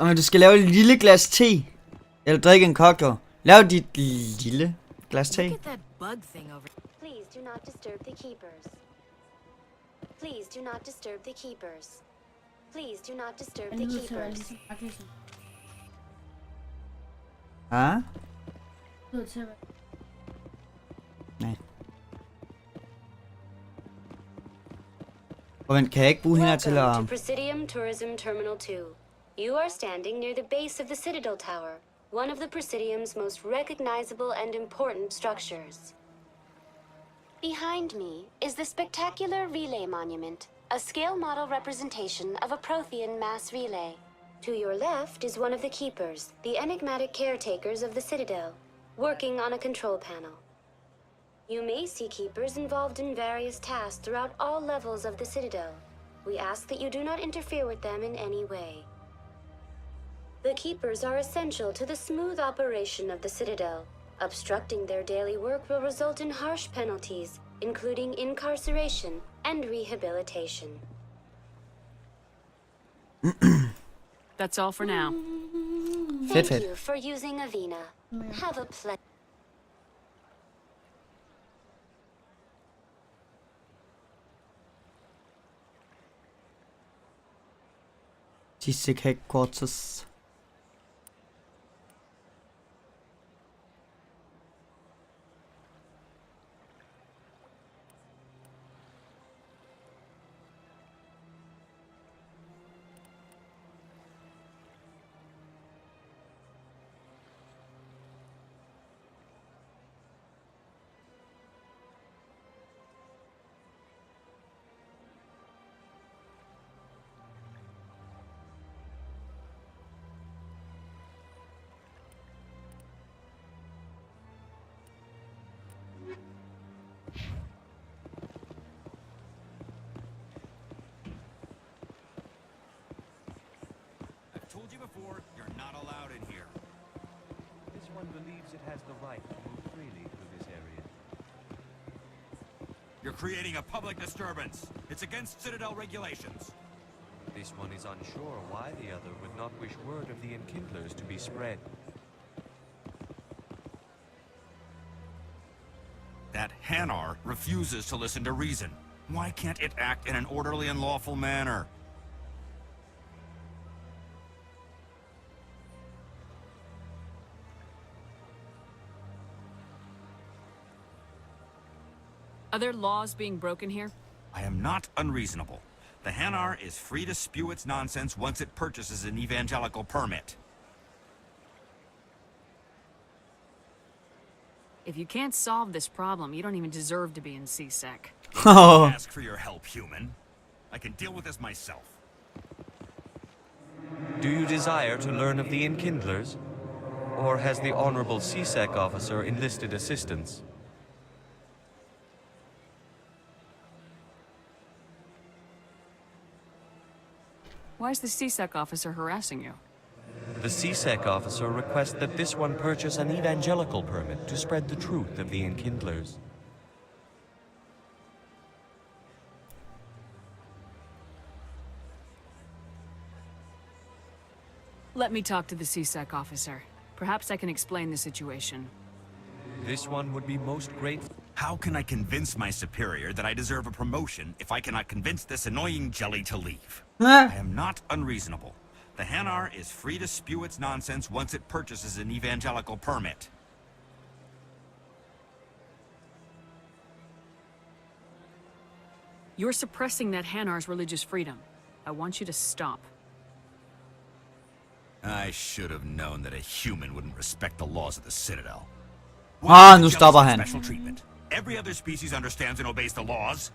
Om du skal lave et lille glas te. Eller drikke en cocktail. Lav dit lille glas te. Look at that bug thing over. Please do not disturb the keepers. Please do not disturb the keepers. Please do not disturb the keepers. Ah? Nej. Og vent, kan jeg ikke bruge hende her til Welcome at... to Presidium Tourism Terminal 2. You are standing near the base of the Citadel Tower, one of the Presidium's most recognizable and important structures. Behind me is the spectacular relay monument, a scale model representation of a Prothean mass relay. To your left is one of the keepers, the enigmatic caretakers of the Citadel, working on a control panel. You may see keepers involved in various tasks throughout all levels of the Citadel. We ask that you do not interfere with them in any way. The keepers are essential to the smooth operation of the Citadel. Obstructing their daily work will result in harsh penalties, including incarceration and rehabilitation. That's all for now. Thank you for using Avena. Have a pleasant. District headquarters. Told you before, you're not allowed in here. This one believes it has the right to move freely through this area. You're creating a public disturbance. It's against Citadel regulations. This one is unsure why the other would not wish word of the enkindlers to be spread. That Hanar refuses to listen to reason. Why can't it act in an orderly and lawful manner? Are there laws being broken here? I am not unreasonable. The Hanar is free to spew its nonsense once it purchases an evangelical permit. If you can't solve this problem, you don't even deserve to be in CSEC. Oh. Ask for your help, human. I can deal with this myself. Do you desire to learn of the enkindlers? Or has the Honorable CSEC officer enlisted assistance? Why is the CSEC officer harassing you? The CSEC officer requests that this one purchase an evangelical permit to spread the truth of the enkindlers. Let me talk to the CSEC officer. Perhaps I can explain the situation. This one would be most grateful. How can I convince my superior that I deserve a promotion if I cannot convince this annoying jelly to leave? I am not unreasonable. The Hanar is free to spew its nonsense once it purchases an evangelical permit. You're suppressing that Hanar's religious freedom. I want you to stop. I should have known that a human wouldn't respect the laws of the Citadel. Ah, Why nu is stopper jealousy han. special treatment? Every other species understands and obeys the laws.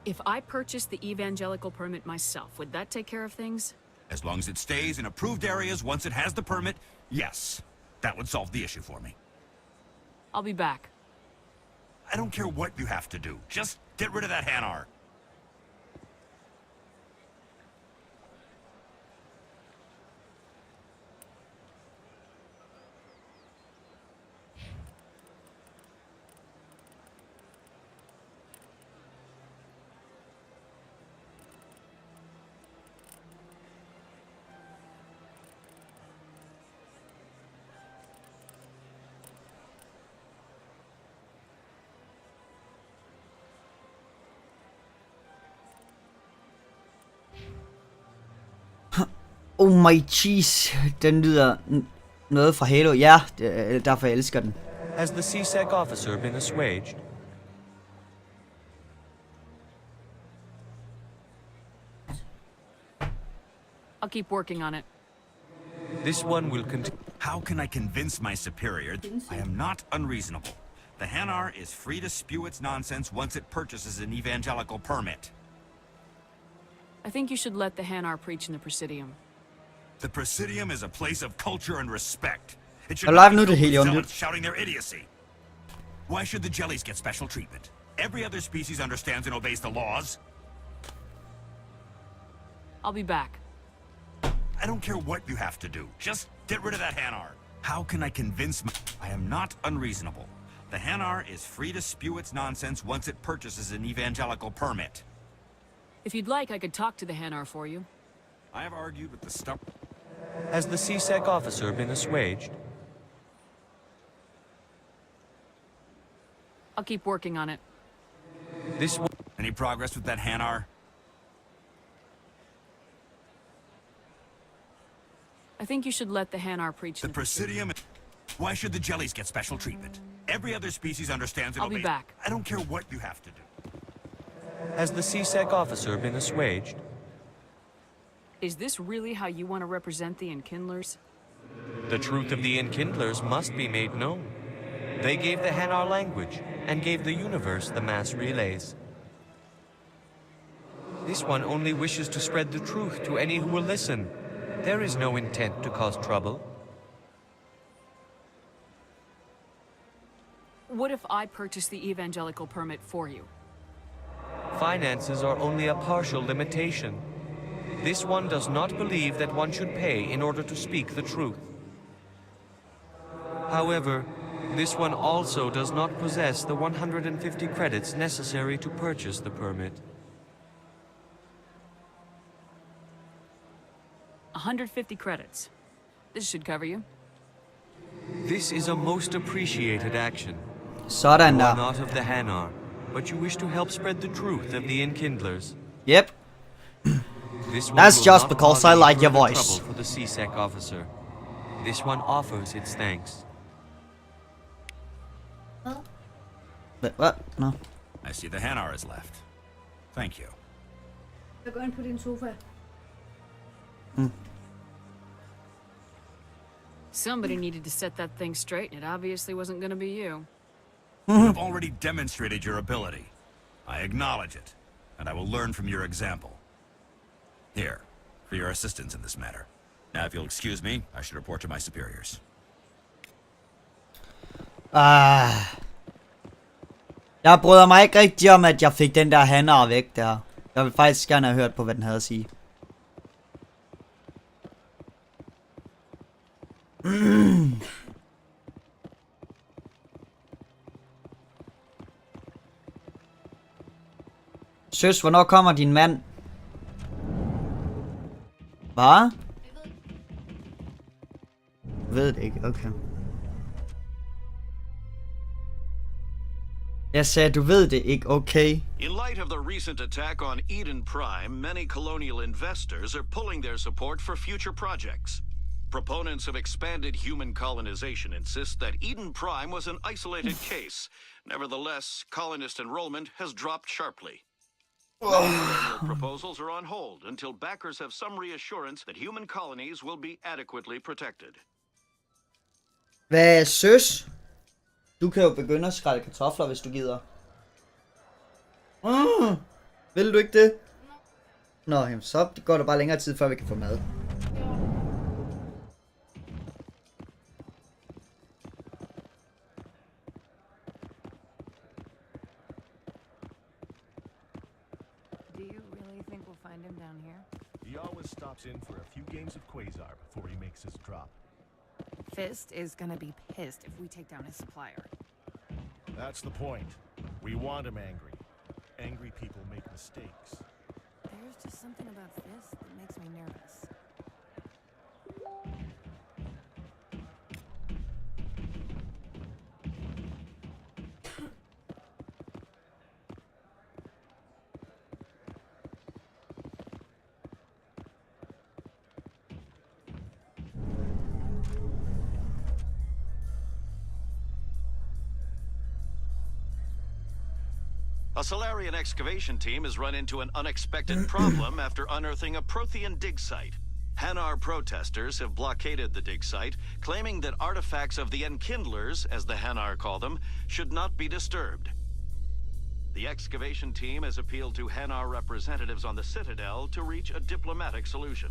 If I purchased the evangelical permit myself, would that take care of things? As long as it stays in approved areas once it has the permit, yes. That would solve the issue for me. I'll be back. I don't care what you have to do. Just get rid of that Hanar. Oh my cheese. Den lyder noget fra Halo. Ja, derfor jeg elsker den. Has the CSEC officer been assuaged? I'll keep working on it. This one will continue. How can I convince my superior I am not unreasonable? The Hanar is free to spew its nonsense once it purchases an evangelical permit. I think you should let the Hanar preach in the Presidium. The Presidium is a place of culture and respect. It should Og not live be nu filled det with hele om zealots lidt. shouting their idiocy. Why should the jellies get special treatment? Every other species understands and obeys the laws. I'll be back. I don't care what you have to do. Just get rid of that Hanar. How can I convince I am not unreasonable. The Hanar is free to spew its nonsense once it purchases an evangelical permit. If you'd like, I could talk to the Hanar for you. I have argued with the stuff. Has the CSEC officer been assuaged? I'll keep working on it. This one. Any progress with that Hanar? I think you should let the Hanar preach The in the Presidium. Why should the jellies get special treatment? Every other species understands and I'll be obeys. back. I don't care what you have to do. Has the CSEC officer been assuaged? Is this really how you want to represent the Enkindlers? The truth of the Enkindlers must be made known. They gave the Hanar language and gave the universe the mass relays. This one only wishes to spread the truth to any who will listen. There is no intent to cause trouble. What if I purchase the evangelical permit for you? Finances are only a partial limitation. This one does not believe that one should pay in order to speak the truth. However, this one also does not possess the 150 credits necessary to purchase the permit. 150 credits. This should cover you. This is a most appreciated action. Sådan You are der. not of the Hanar, but you wish to help spread the truth of the Enkindlers. Yep. This one That's will just not because cause I any like your further voice. trouble for the CSEC officer. This one offers its thanks. Hvad? Nå. I see the Hanar is left. Thank you. Jeg går ind på din sofa. Somebody needed to set that thing straight, and it obviously wasn't going to be you. You have already demonstrated your ability. I acknowledge it, and I will learn from your example. Here, for your assistance in this matter. Now, if you'll excuse me, I should report to my superiors. Jeg bryder mig ikke rigtig om, at jeg fik den der Hanar væk der. Jeg vil faktisk gerne have hørt på, hvad den havde at sige. Søs, hvornår kommer din mand? Hvad? Jeg ved det ikke, okay. Jeg sagde, du ved det ikke, okay. In light of the recent attack on Eden Prime, many colonial investors are pulling their support for future projects. Proponents of expanded human colonization insist that Eden Prime was an isolated case. Nevertheless, colonist enrollment has dropped sharply. Colonial proposals are on hold until backers have some reassurance that human colonies will be adequately protected. Hvad, søs? Du kan jo begynde at skrælle kartofler, hvis du gider. Vil du ikke det? Nå, jamen, så går der bare længere tid, før vi kan få mad. Do you really think we'll find him down here? He always stops in for a few games of Quasar before he makes his drop. Fist is gonna be pissed if we take down his supplier. That's the point. We want him angry. Angry people make mistakes. There's just something about Fist that makes me nervous. A Solarian excavation team has run into an unexpected problem after unearthing a Prothean dig site. Hanar protesters have blockaded the dig site, claiming that artifacts of the Enkindlers, as the Hanar call them, should not be disturbed. The excavation team has appealed to Hanar representatives on the Citadel to reach a diplomatic solution.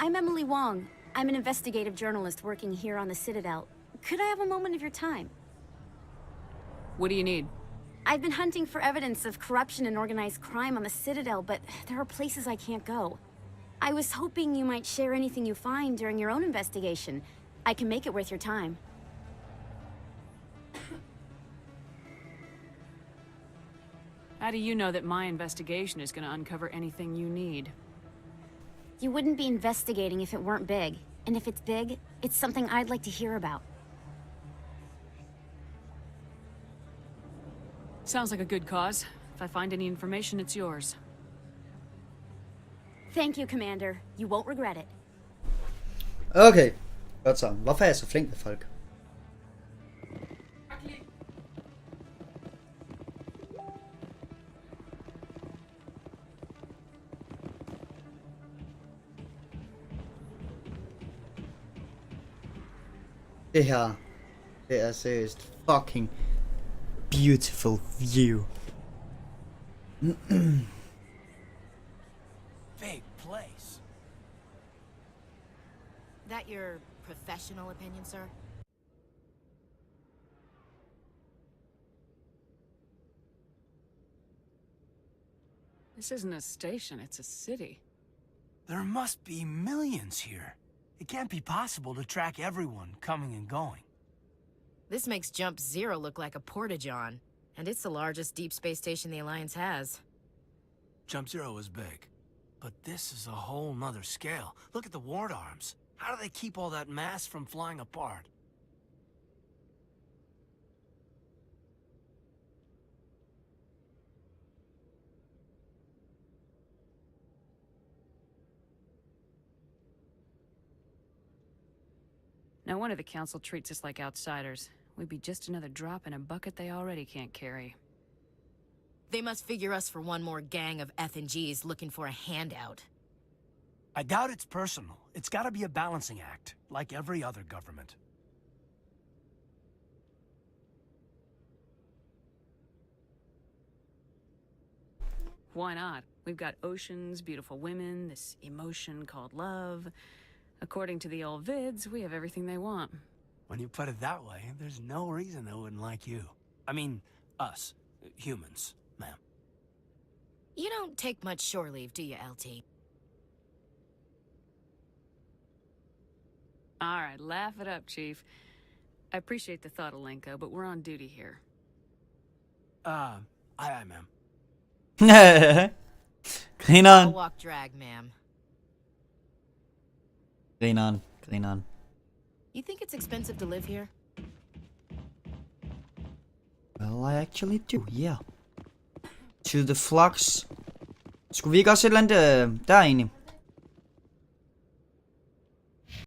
I'm Emily Wong. I'm an investigative journalist working here on the Citadel. Could I have a moment of your time? What do you need? I've been hunting for evidence of corruption and organized crime on the Citadel, but there are places I can't go. I was hoping you might share anything you find during your own investigation. I can make it worth your time. How do you know that my investigation is going to uncover anything you need? You wouldn't be investigating if it weren't big. And if it's big, it's something I'd like to hear about. Sounds like a good cause. If I find any information, it's yours. Thank you, Commander. You won't regret it. Okay. Godt så. Hvorfor er jeg så flink med folk? Det her, det er seriøst fucking beautiful view. Big place. That your professional opinion, sir? This isn't a station, it's a city. There must be millions here. It can't be possible to track everyone coming and going. This makes Jump Zero look like a porta-john, and it's the largest deep space station the Alliance has. Jump Zero is big, but this is a whole nother scale. Look at the ward arms. How do they keep all that mass from flying apart? No wonder the Council treats us like outsiders. We'd be just another drop in a bucket they already can't carry. They must figure us for one more gang of F&Gs looking for a handout. I doubt it's personal. It's gotta be a balancing act, like every other government. Why not? We've got oceans, beautiful women, this emotion called love. According to the old vids, we have everything they want. When you put it that way, there's no reason they wouldn't like you. I mean, us. Humans, ma'am. You don't take much shore leave, do you, LT? All right, laugh it up, Chief. I appreciate the thought, Alenko, but we're on duty here. Aye, ma'am. Grine I'll on. walk drag, ma'am. Grine on. Grine on. You think it's expensive to live here? Well, I actually do, yeah. To the flux. Skulle vi ikke også et eller andet der egentlig?